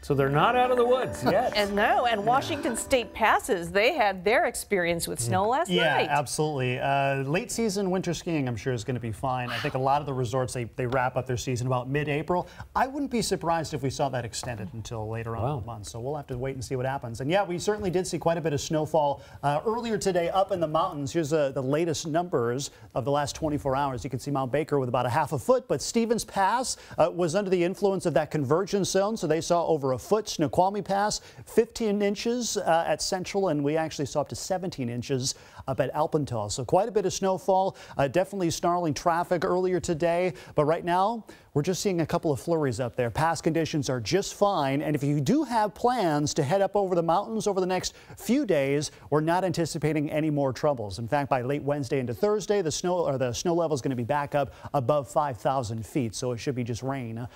So they're not out of the woods yet. And no, and Washington State passes. They had their experience with snow last night. Yeah, absolutely. Late season winter skiing, I'm sure, is going to be fine. I think a lot of the resorts, they wrap up their season about mid-April. I wouldn't be surprised if we saw that extended until later on in the month. So we'll have to wait and see what happens. And yeah, we certainly did see quite a bit of snowfall earlier today up in the mountains. Here's the latest numbers of the last 24 hours. You can see Mount Baker with about a half a foot, but Stevens Pass was under the influence of that convergence zone, so they saw over a foot. Snoqualmie Pass, 15 inches at Central, and we actually saw up to 17 inches up at Alpental. So quite a bit of snowfall, definitely snarling traffic earlier today, but right now we're just seeing a couple of flurries up there. Pass conditions are just fine, and if you do have plans to head up over the mountains over the next few days, we're not anticipating any more troubles. In fact, by late Wednesday into Thursday, the snow level is going to be back up above 5,000 feet, so it should be just rain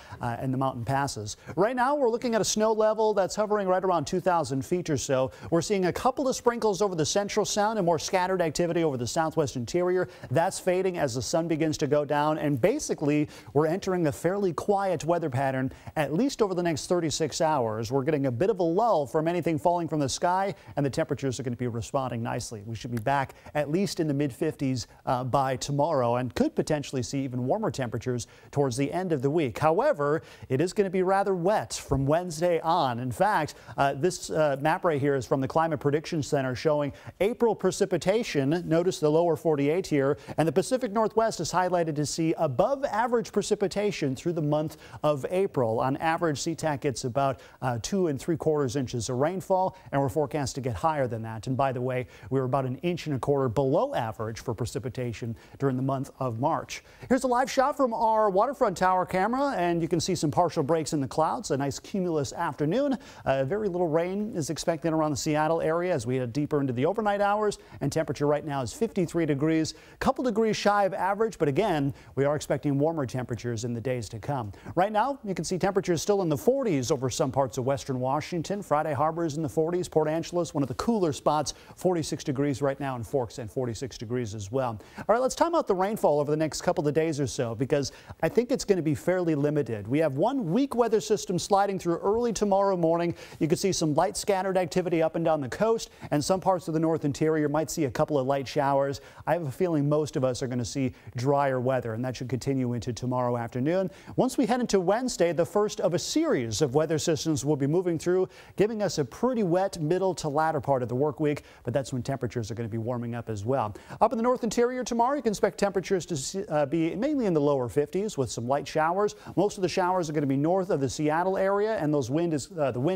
in the mountain passes. Right now, we're looking at a snow level that's hovering right around 2,000 feet or so. We're seeing a couple of sprinkles over the central sound and more scattered activity over the southwest interior. That's fading as the sun begins to go down, and basically we're entering a fairly quiet weather pattern at least over the next 36 hours. We're getting a bit of a lull from anything falling from the sky, and the temperatures are going to be responding nicely. We should be back at least in the mid-50s by tomorrow, and could potentially see even warmer temperatures towards the end of the week. However, it is going to be rather wet from Wednesday on. In fact, this map right here is from the Climate Prediction Center showing April precipitation. Notice the lower 48 here, and the Pacific Northwest is highlighted to see above average precipitation through the month of April. On average, SeaTac gets about 2 3/4 inches of rainfall, and we're forecast to get higher than that. And by the way, we were about 1 1/4 inches below average for precipitation during the month of March. Here's a live shot from our waterfront tower camera, and you can see some partial breaks in the clouds. A nice cumulus afternoon. Very little rain is expected around the Seattle area as we head deeper into the overnight hours, and temperature right now is 53 degrees, a couple degrees shy of average, but again, we are expecting warmer temperatures in the days to come. Right now, you can see temperatures still in the 40s over some parts of western Washington. Friday Harbor is in the 40s. Port Angeles, one of the cooler spots, 46 degrees right now in Forks, and 46 degrees as well. All right, let's time out the rainfall over the next couple of days or so, because I think it's going to be fairly limited. We have one weak weather system sliding through early tomorrow morning. You can see some light scattered activity up and down the coast, and some parts of the north interior might see a couple of light showers. I have a feeling most of us are going to see drier weather, and that should continue into tomorrow afternoon. Once we head into Wednesday, the first of a series of weather systems will be moving through, giving us a pretty wet middle to latter part of the work week, but that's when temperatures are going to be warming up as well. Up in the north interior tomorrow, you can expect temperatures to be mainly in the lower 50s with some light showers. Most of the showers are going to be north of the Seattle area, and the wind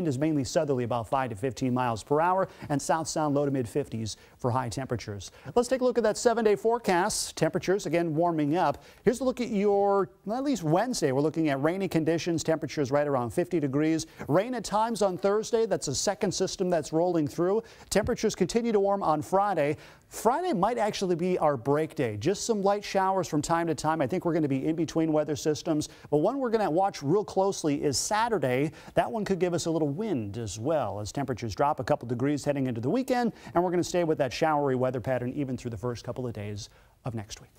is mainly southerly, about 5 to 15 miles per hour, and south sound low to mid 50s for high temperatures. Let's take a look at that 7-day forecast. Temperatures again warming up. Here's a look at your, at least Wednesday. We're looking at rainy conditions, temperatures right around 50 degrees. Rain at times on Thursday. That's a second system that's rolling through. Temperatures continue to warm on Friday. Friday might actually be our break day. Just some light showers from time to time. I think we're going to be in between weather systems, but one we're going to watch real closely is Saturday. That one could give us a little wind as well as temperatures drop a couple degrees heading into the weekend, and we're going to stay with that showery weather pattern even through the first couple of days of next week.